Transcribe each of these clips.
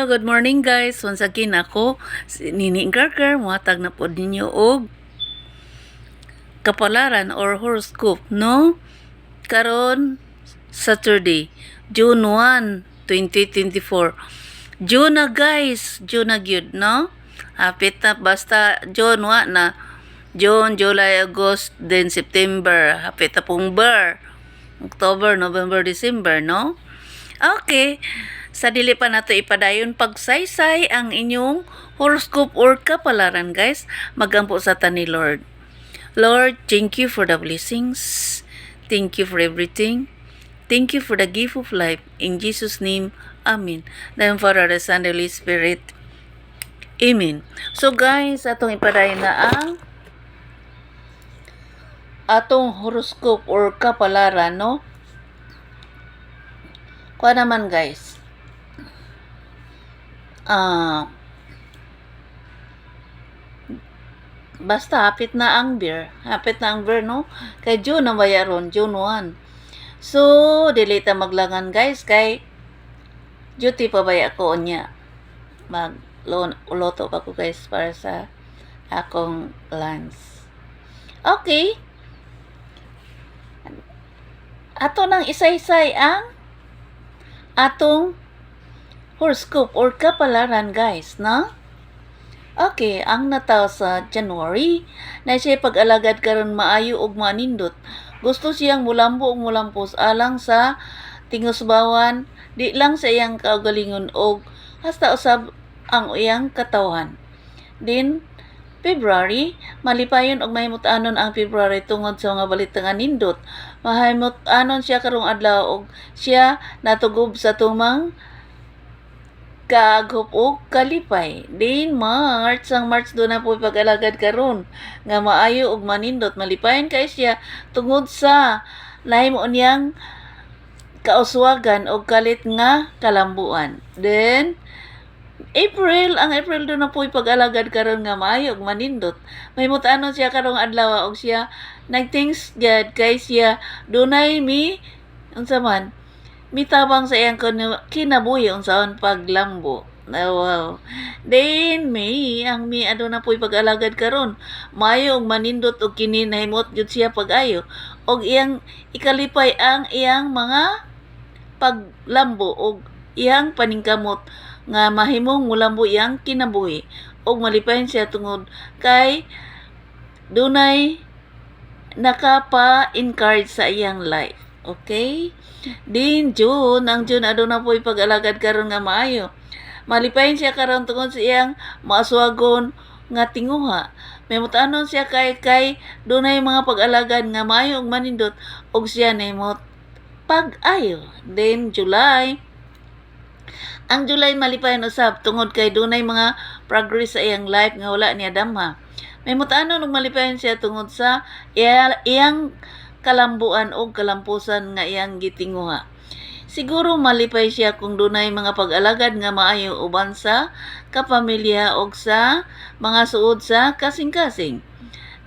good morning guys. Once again ako, si Nini Gargar, muhatag na po ninyo og kapalaran or horoscope, no? Karon Saturday, June 1, 2024. June na guys, June na gyud, no? Hapit na basta June na. June, July, August, then September. Hapit na pong bar. October, November, December, no? Okay. Sa dili pa nato ipadayon pagsaysay ang inyong horoscope or kapalaran guys, magampo sa ta ni Lord. Lord, thank you for the blessings. Thank you for everything. Thank you for the gift of life. In Jesus' name, Amen. Then Father, the Son, the Holy Spirit. Amen. So guys, atong ipadayon na ang atong horoscope or kapalaran, no? Kuha naman guys. Basta hapit na ang beer, no? Kay June na bayaron, June 1. So, dili ta maglangan guys, kay duty pa baya ko niya. Uloto pa ko guys para sa akong lunch. Okay. Ato nang isaysay ang atong horoscope or kapalaran guys, no? Okay, ang nataw sa January na siya pag-alagad karon maayo ug manindot. Gusto siyang mulambo ug mulampos alang sa tingusbawan, di lang sa iyang kaugalingon og hasta usab ang iyang katawan. Din February, malipayon og mahimut-anon ang February tungod sa mga balita nga nindot. Mahimut-anon siya karong adlaw og siya natugob sa tumang kaagop og kalipay. Din March, ang March do na po pag-alagad karon nga maayo og manindot. Malipayon kay siya tungod sa nahimo niyang kauswagan og kalit nga kalambuan. Then April, ang April do na po pag-alagad karon nga maayo og manindot. Mahimut-anon siya karong adlaw og siya nag-thanks God kay siya dunay unsa man mitabang sa iyang kinabuhi unsaon paglambo. Wow. Then May, ang May ado na po'y pag-alagad karon. Maayo og manindot og kini nahimot gyud siya pag-ayo og iyang ikalipay ang iyang mga paglambo og iyang paningkamot nga mahimong mulambo iyang kinabuhi og malipayon siya tungod kay dunay nakapa-encourage sa iyang life. Okay? Din June, ang June aduna po'y pag-alagad karon nga maayo. Malipayon siya karon tungod sa iyang maaswagon nga tinguha. May mutanon siya kay dunay mga pag-alagad nga maayo ug manindot og siya nahimot pag-ayo. Then July, ang July malipayon usab tungod kay dunay mga progress sa iyang life nga wala niya damha. May mutanon ug malipayon siya tungod sa iyang kalambuan o kalampusan nga iyang gitinguha. Siguro malipay siya kung dunay mga pag-alagad nga maayo uban sa kapamilya o sa mga suod sa kasing-kasing.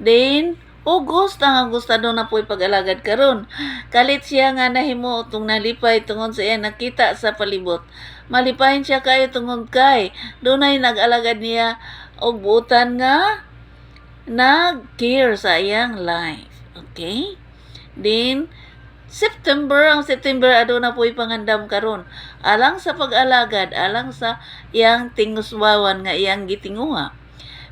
Then August, ang Agustado na po'y pag-alagad karon. Kalit siya nga nahimo tong nalipay tungod sa iya nakita sa palibot. Malipayon siya kayo tungod kay dunay nag-alagad niya og buutan nga nag-care sa iyang life. Okay? Then September, ang September aduna po'y pangandam karon alang sa pag-alagad, alang sa iyang tingusbawan nga iyang gitinguha.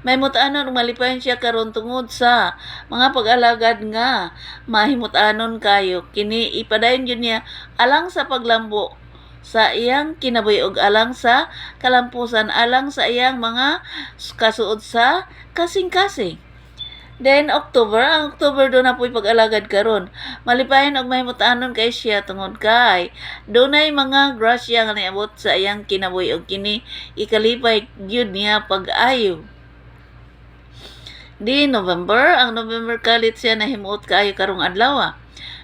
May mutanon malipayon siya karon tungod sa mga pag-alagad nga mahimut-anon kayo. Kini ipadayon yun niya alang sa paglambo sa iyang kinabuhi og alang sa kalampusan, alang sa iyang mga kasuod sa kasing-kasing. Then October, ang October do na po'y pag-alagad karon. Malipayon og mahimut-anon kay siya tungod kay dunay mga grasya nga niabot sa iyang kinabuhi og kini ikalipay gyud niya pag-ayo. Di November, ang November kalit siya nahimuot kaayo karong adlaw.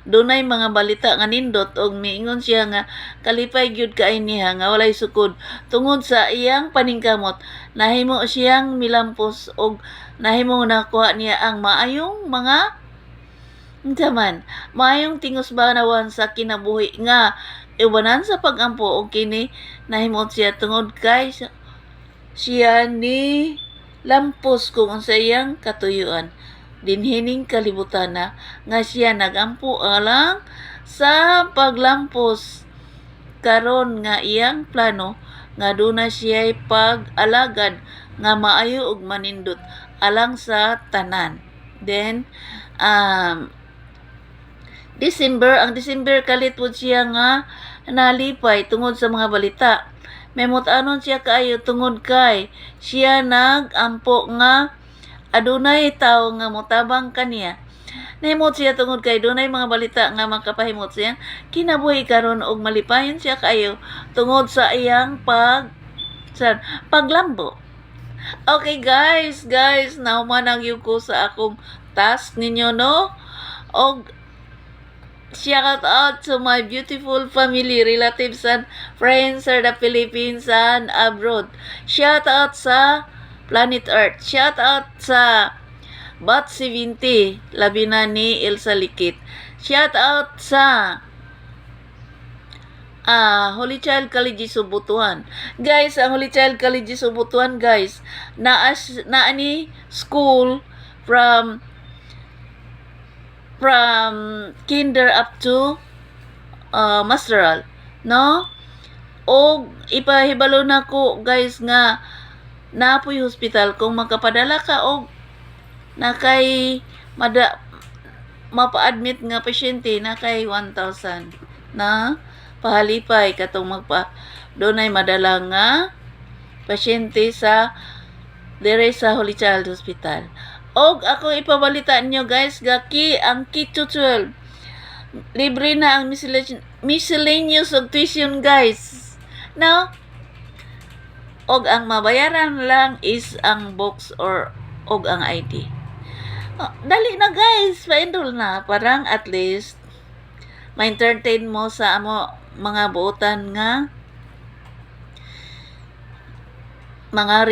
Dunay mga balita nga nindot og miingon siya nga kalipay gyud kay niya nga walay sukod tungod sa iyang paningkamot. Nahimo siyang milampos og nahimo nakuha niya ang maayong mga maayong tingos banawan sa kinabuhi nga iwanan sa pagampo og kini nahimot siya tungod kay siya ni lampos kung unsa iyang katuyuan. Dinhining kalibutan na nga siya nagampo alang sa paglampos karon nga iyang plano nga duna siya'y pag-alagad nga maayo ug manindot alang sa tanan. Then ang December kalit pud siya nga nalipay tungod sa mga balita. Memot-anon siya kaayo tungod kay siya nagampo nga adunay tawo nga motabang kaniya. Nahimot siya tungod kay dunay mga balita nga makapahimot siya kinabuhi karon og malipayon siya kaayo tungod sa iyang paglambo. Okay guys, nahuman gyud ko sa akong task ninyo no. Og shout out to my beautiful family, relatives, and friends sa the Philippines and abroad. Shout out sa Planet Earth. Shout out sa Bat 70, labi na ni Elsa Likit. Shout out sa Holy Child College Subutuan. Guys, ang Holy Child College Subutuan, guys, naa ni school from kinder up to masteral, no? O ipahibalo na ko guys nga naapoy hospital kung magkapadala ka og nakay mapa-admit nga pasyente na kay 1,000 na pahalipay katong dunay madala nga pasyente sa dire sa Holy Child Hospital. Og ako ipabalita nyo guys, ang Kito 12. Libre na ang miscellaneous og tuition guys. No? Og ang mabayaran lang is ang books og ang ID. Dali na guys, pa-enroll na. Parang at least ma-entertain mo sa mga buotan nga mga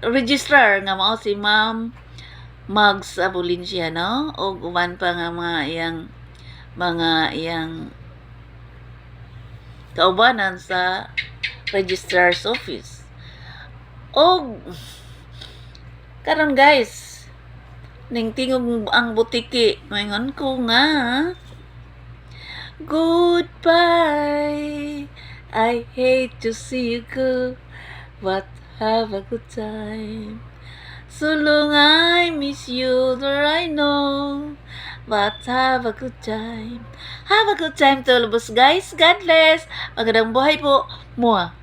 registrar nga mao si Ma'am Mags Abulincia, no? O uban pa nga mga iyang kaubanan sa registrar's office. O karon guys, ning tingog ang butiki, moingon ko nga goodbye, I hate to see you go, but have a good time. So long I miss you, there I know, but have a good time. Have a good time to all of us guys. God bless. Magandang buhay po. Mua.